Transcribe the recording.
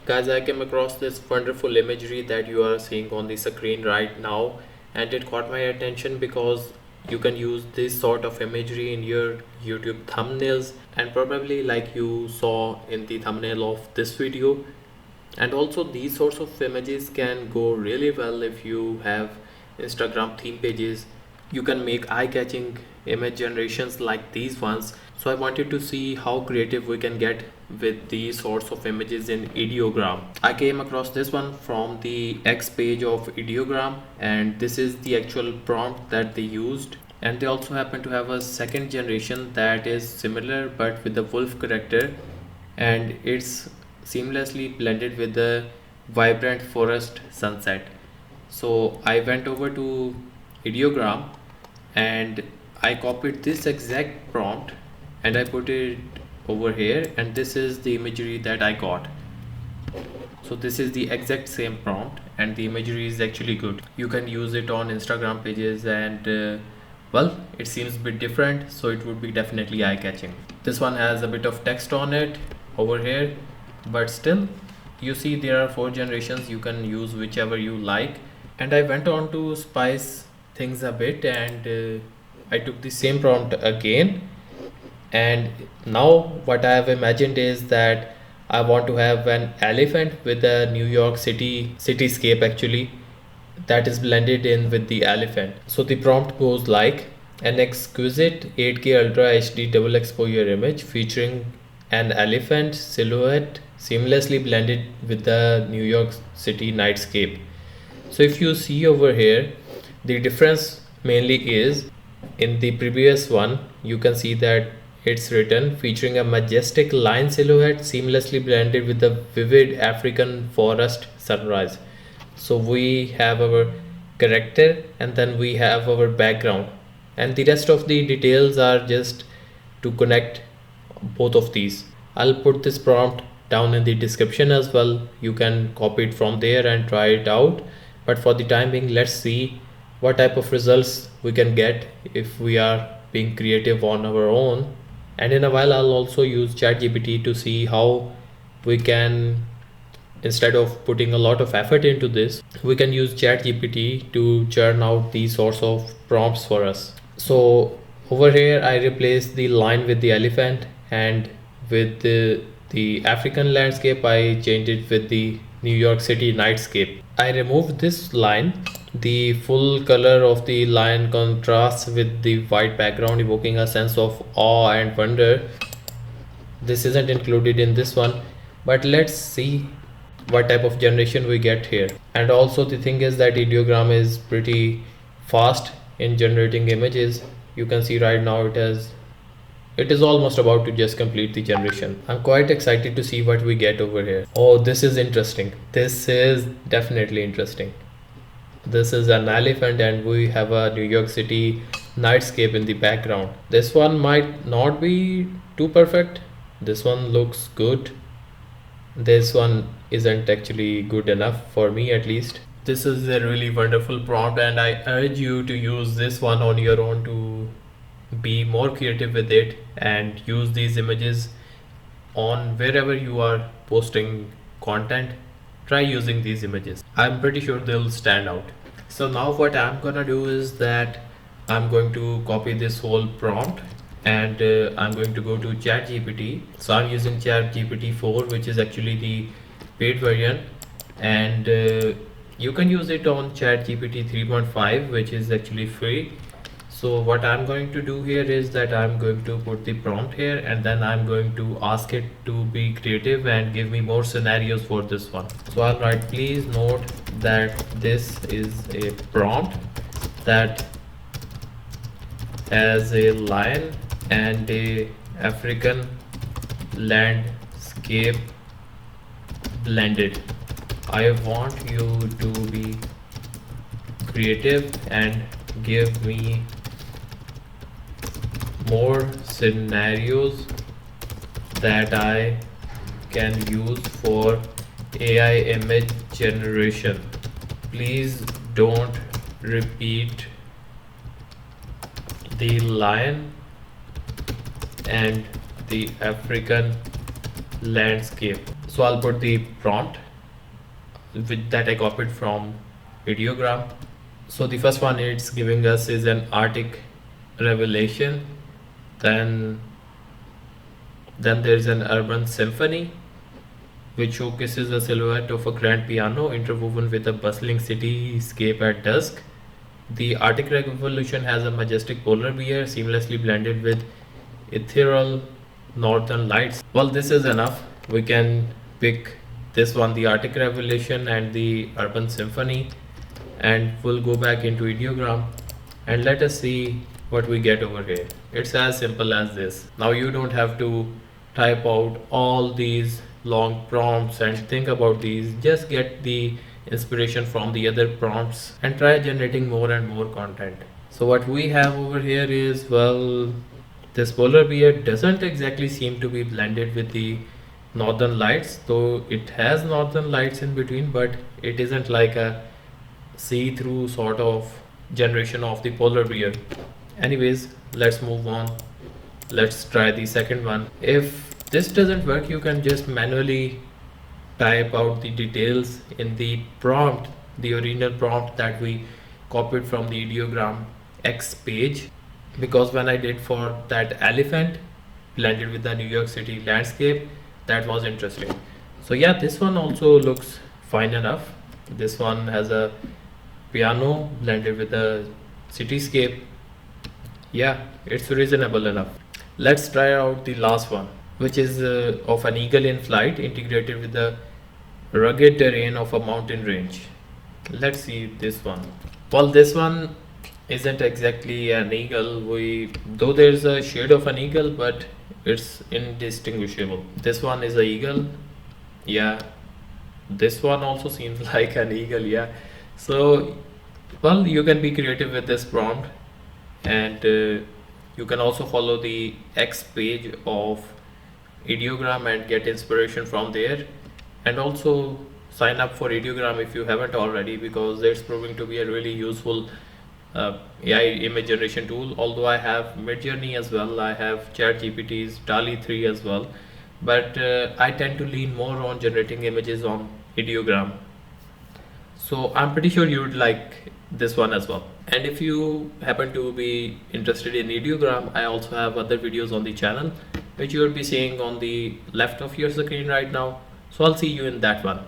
Guys, I came across this wonderful imagery that you are seeing on the screen right now, and it caught my attention because you can use this sort of imagery in your YouTube thumbnails, and probably like you saw in the thumbnail of this video. And also these sorts of images can go really well if you have Instagram theme pages. You can make eye-catching image generations like these ones. So I wanted to see how creative we can get with these sorts of images in Ideogram. I came across this one from the X page of Ideogram, and this is the actual prompt that they used. And they also happen to have a second generation that is similar but with the wolf character, and it's seamlessly blended with the vibrant forest sunset. So I went over to Ideogram and I copied this exact prompt and I put it over here, and this is the imagery that I got. So this is the exact same prompt and the imagery is actually good. You can use it on Instagram pages, and well, it seems a bit different, so it would be definitely eye-catching. This one has a bit of text on it over here, but still you see there are 4 generations. You can use whichever you like. And I went on to spice things a bit, and I took the same prompt again, and now what I have imagined is that I want to have an elephant with a New York City cityscape actually, that is blended in with the elephant. So the prompt goes like: an exquisite 8K Ultra HD double exposure image featuring an elephant silhouette seamlessly blended with the New York City nightscape. So if you see over here, the difference mainly is in the previous one, you can see that it's written featuring a majestic line silhouette seamlessly blended with the vivid African forest sunrise. So we have our character and then we have our background, and the rest of the details are just to connect both of these. I'll put this prompt down in the description as well. You can copy it from there and try it out. But for the time being, let's see what type of results we can get if we are being creative on our own. And in a while I'll also use ChatGPT to see how we can, instead of putting a lot of effort into this, we can use ChatGPT to churn out these sorts of prompts for us. So over here I replaced the line with the elephant, and with the African landscape I changed it with the New York City nightscape. I removed this line. The full color of the line contrasts with the white background, evoking a sense of awe and wonder. This isn't included in this one, but let's see what type of generation we get here. And also the thing is that Ideogram is pretty fast in generating images. You can see right now it is almost about to just complete the generation. I'm quite excited to see what we get over here. Oh, this is interesting. This is definitely interesting. This is an elephant and we have a New York City nightscape in the background. This one might not be too perfect. This one looks good. This one isn't actually good enough for me, at least. This is a really wonderful prompt, and I urge you to use this one on your own to be more creative with it and use these images on wherever you are posting content. Try using these images. I'm pretty sure they'll stand out. So now what I'm gonna do is that I'm going to copy this whole prompt, and I'm going to go to ChatGPT. So I'm using ChatGPT 4, which is actually the paid version, and you can use it on ChatGPT 3.5, which is actually free. So what I'm going to do here is that I'm going to put the prompt here, and then I'm going to ask it to be creative and give me more scenarios for this one. So I'll write, please note that this is a prompt that has a lion and a African landscape blended. I want you to be creative and give me more scenarios that I can use for AI image generation. Please don't repeat the lion and the African landscape. So I'll put the prompt with that I copied from Ideogram. So the first one it's giving us is an Arctic revelation. Then there's an urban symphony which showcases a silhouette of a grand piano interwoven with a bustling cityscape at dusk. The Arctic Revolution has a majestic polar bear seamlessly blended with ethereal northern lights. Well, this is enough. We can pick this one, the Arctic Revolution and the Urban Symphony, and we'll go back into Ideogram and let us see what we get over here. It's as simple as this. Now you don't have to type out all these long prompts and think about these. Just get the inspiration from the other prompts and try generating more and more content. So what we have over here is, well, this polar bear doesn't exactly seem to be blended with the northern lights, though it has northern lights in between, but it isn't like a see-through sort of generation of the polar bear. Anyways, let's move on. Let's try the second one. If this doesn't work, you can just manually type out the details in the prompt, the original prompt that we copied from the Ideogram X page. Because when I did for that elephant blended with the New York City landscape, that was interesting. So yeah, this one also looks fine enough. This one has a piano blended with the cityscape. Yeah, it's reasonable enough. Let's try out the last one, which is of an eagle in flight integrated with the rugged terrain of a mountain range. Let's see this one. Well, this one isn't exactly an eagle. Though there's a shade of an eagle, but it's indistinguishable. This one is a eagle. Yeah, this one also seems like an eagle. Yeah, so well, you can be creative with this prompt, and you can also follow the X page of Ideogram and get inspiration from there, and also sign up for Ideogram if you haven't already, because it's proving to be a really useful AI image generation tool. Although I have Midjourney as well, I have ChatGPT's DALI 3 as well, but I tend to lean more on generating images on Ideogram. So I'm pretty sure you would like this one as well. And if you happen to be interested in Ideogram, I also have other videos on the channel which you will be seeing on the left of your screen right now. So I'll see you in that one.